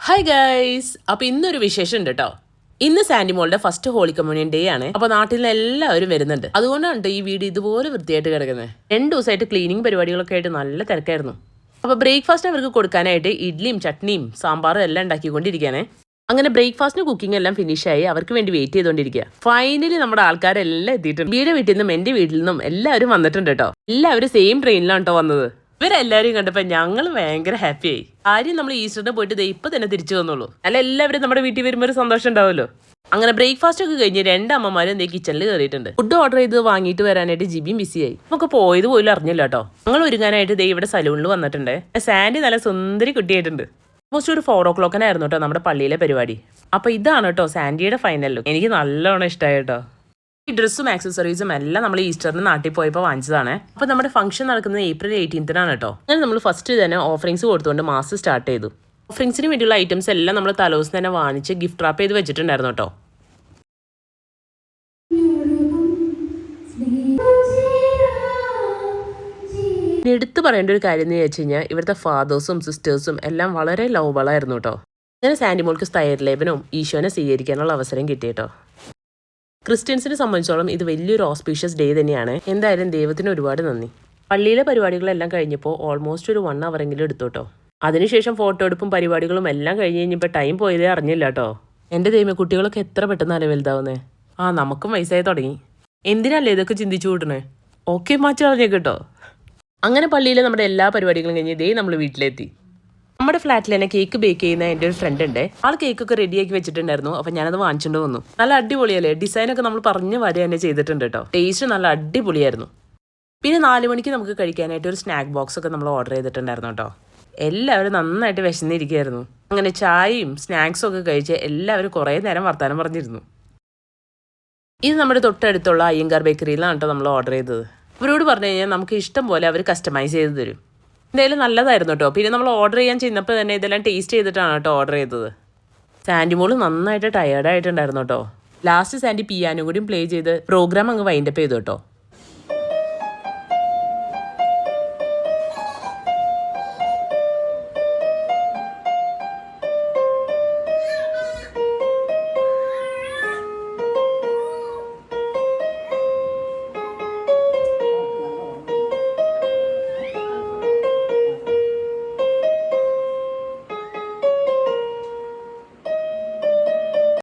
Hi guys, അപ്പോൾ ഇന്നൊരു വിശേഷം ഉണ്ട് കേട്ടോ. ഇന്ന് സാൻഡിമോളുടെ ഫസ്റ്റ് ഹോളി കമ്മ്യൂണിയൻ ഡേ ആണ്. അപ്പോൾ നാട്ടിൽ നിന്ന് എല്ലാവരും വരുന്നുണ്ട്. അതുകൊണ്ടാണ് ഈ വീട് ഇതുപോലെ വൃത്തിയായിട്ട് കിടക്കുന്നത്. 2 ദിവസമായിട്ട് ക്ലീനിങ് പരിപാടികളൊക്കെ ആയിട്ട് നല്ല തിരക്കായിരുന്നു. അപ്പോൾ ബ്രേക്ക്ഫാസ്റ്റ് അവർക്ക് കൊടുക്കാനായിട്ട് ഇഡ്ലിയും ചട്നിയും സാമ്പാറും എല്ലാം ഉണ്ടാക്കിക്കൊണ്ടിരിക്കുകയാണ്. അങ്ങനെ ബ്രേക്ക്ഫാസ്റ്റിന് കുക്കിംഗ് എല്ലാം ഫിനിഷായി അവർക്ക് വേണ്ടി വെയിറ്റ് ചെയ്തുകൊണ്ടിരിക്കുക. ഫൈനലി നമ്മുടെ ആൾക്കാരെല്ലാം എത്തിയിട്ടുണ്ട്. വീട്ടിൽ നിന്നും എൻ്റെ വീട്ടിൽ നിന്നും എല്ലാവരും വന്നിട്ടുണ്ട് കേട്ടോ. എല്ലാവരും സെയിം ട്രെയിനിലാണ് കേട്ടോ വന്നത്. ഇവരെല്ലാവരും കണ്ടപ്പോൾ ഞങ്ങൾ ഭയങ്കര ഹാപ്പിയായി. ആരും നമ്മൾ ഈസ്റ്ററിന് പോയിട്ട് ഇപ്പം തന്നെ തിരിച്ചു വന്നുള്ളൂ. അല്ല, എല്ലാവരും നമ്മുടെ വീട്ടിൽ വരുമ്പോൾ ഒരു സന്തോഷം ഉണ്ടാവുമല്ലോ. അങ്ങനെ ബ്രേക്ക്ഫാസ്റ്റ് ഒക്കെ കഴിഞ്ഞ് 2 അമ്മമാരും കിച്ചണിൽ കയറിയിട്ടുണ്ട്. ഫുഡ് ഓർഡർ ചെയ്ത് വാങ്ങിയിട്ട് വരാനായിട്ട് ജിബിയും ബിസിയായി. നമുക്ക് പോയത് പോലും അറിഞ്ഞില്ല കേട്ടോ. ഞങ്ങൾ ഒരുങ്ങാനായിട്ട് ഇവിടെ സലൂണിൽ വന്നിട്ടുണ്ട്. സാൻഡി നല്ല സുന്ദരി കുട്ടിയായിട്ടുണ്ട്. ഓൾമോസ്റ്റ് ഒരു 4 o'clock കേട്ടോ നമ്മുടെ പള്ളിയിലെ പരിപാടി. അപ്പോൾ ഇതാണ് കേട്ടോ സാൻഡിയുടെ ഫൈനൽ ലുക്ക്. എനിക്ക് നല്ലോണം ഇഷ്ടമായി കേട്ടോ. ഈ ഡ്രസ്സും ആക്സസറീസും എല്ലാം നമ്മൾ ഈസ്റ്ററിന് നാട്ടിൽ പോയപ്പോൾ വാങ്ങിച്ചതാണ്. അപ്പോൾ നമ്മുടെ ഫംഗ്ഷൻ നടക്കുന്നത് April 18 കേട്ടോ. അങ്ങനെ നമ്മൾ ഫസ്റ്റ് തന്നെ ഓഫറിങ്സ് കൊടുത്തുകൊണ്ട് മാസം സ്റ്റാർട്ട് ചെയ്തു. ഓഫറിങ്സിന് വേണ്ടിയുള്ള ഐറ്റംസ് എല്ലാം നമ്മൾ തലേദിവസം തന്നെ വാങ്ങിച്ച് ഗിഫ്റ്റ് റാപ്പ് ചെയ്ത് വെച്ചിട്ടുണ്ടായിരുന്നു കേട്ടോ. എടുത്തു പറയേണ്ട ഒരു കാര്യം എന്ന് വെച്ച് കഴിഞ്ഞാൽ ഇവിടുത്തെ ഫാദേഴ്സും സിസ്റ്റേഴ്സും എല്ലാം വളരെ ലവ്ബിളായിരുന്നു കേട്ടോ. അങ്ങനെ സാൻഡിമോൾക്ക് സ്ഥൈര്യലേപനവും ഈശോനെ സ്വീകരിക്കാനുള്ള അവസരം കിട്ടി കേട്ടോ. ക്രിസ്ത്യൻസിനെ സംബന്ധിച്ചോളം ഇത് വലിയൊരു ഓസ്പീഷ്യസ് ഡേ തന്നെയാണ്. എന്തായാലും ദൈവത്തിന് ഒരുപാട് നന്ദി. പള്ളിയിലെ പരിപാടികളെല്ലാം കഴിഞ്ഞപ്പോൾ ഓൾമോസ്റ്റ് ഒരു 1 hour എടുത്തു കേട്ടോ. അതിനുശേഷം ഫോട്ടോ എടുപ്പും പരിപാടികളും എല്ലാം കഴിഞ്ഞ് കഴിഞ്ഞപ്പോൾ ടൈം പോയതേ അറിഞ്ഞില്ല കേട്ടോ. എൻ്റെ ദൈവമേ, കുട്ടികളൊക്കെ എത്ര പെട്ടെന്നാണ് വലുതാവുന്നേ. നമുക്കും വയസ്സായി തുടങ്ങി. എന്തിനല്ലേ ഇതൊക്കെ ചിന്തിച്ചു കൂട്ടണേ. ഓക്കെ, മാറ്റി അറിഞ്ഞേ കേട്ടോ. അങ്ങനെ പള്ളിയിലെ നമ്മുടെ എല്ലാ പരിപാടികളും കഴിഞ്ഞ് നമ്മൾ വീട്ടിലെത്തി. നമ്മുടെ ഫ്ലാറ്റിൽ തന്നെ കേക്ക് ബേക്ക് ചെയ്യുന്ന എൻ്റെ ഒരു ഫ്രണ്ട് ഉണ്ട്. ആൾ കേക്കൊക്കെ റെഡിയാക്കി വെച്ചിട്ടുണ്ടായിരുന്നു. അപ്പോൾ ഞാനത് വാങ്ങിച്ചുകൊണ്ട് വന്നു. നല്ല അടിപൊളിയല്ലേ, ഡിസൈനൊക്കെ നമ്മൾ പറഞ്ഞ വരെ തന്നെ ചെയ്തിട്ടുണ്ട് കേട്ടോ. ടേസ്റ്റ് നല്ല അടിപൊളിയായിരുന്നു. പിന്നെ 4 മണിക്ക് നമുക്ക് കഴിക്കാനായിട്ട് ഒരു സ്നാക്ക് ബോക്സ് ഒക്കെ നമ്മൾ ഓർഡർ ചെയ്തിട്ടുണ്ടായിരുന്നു കേട്ടോ. എല്ലാവരും നന്നായിട്ട് വിശന്നിരിക്കുകയായിരുന്നു. അങ്ങനെ ചായയും സ്നാക്സും ഒക്കെ കഴിച്ച് എല്ലാവരും കുറേ നേരം വർത്താനം പറഞ്ഞിരുന്നു. ഇത് നമ്മുടെ തൊട്ടടുത്തുള്ള അയ്യങ്കാർ ബേക്കറിയിലാണ് കേട്ടോ നമ്മൾ ഓർഡർ ചെയ്തത്. അവരോട് പറഞ്ഞു കഴിഞ്ഞാൽ നമുക്ക് ഇഷ്ടം പോലെ അവർ കസ്റ്റമൈസ് ചെയ്ത് തരും. എന്തായാലും നല്ലതായിരുന്നു കേട്ടോ. പിന്നെ നമ്മൾ ഓർഡർ ചെയ്യാൻ ചെന്നപ്പോൾ തന്നെ ഇതെല്ലാം ടേസ്റ്റ് ചെയ്തിട്ടാണ് കേട്ടോ ഓർഡർ ചെയ്തത്. സാൻഡിമോൾ നന്നായിട്ട് ടയേർഡായിട്ടുണ്ടായിരുന്നു കേട്ടോ. ലാസ്റ്റ് സാൻഡി പിയാനോ കൂടി പ്ലേ ചെയ്ത് പ്രോഗ്രാം അങ്ങ് വൈൻഡപ്പ് ചെയ്തു കേട്ടോ.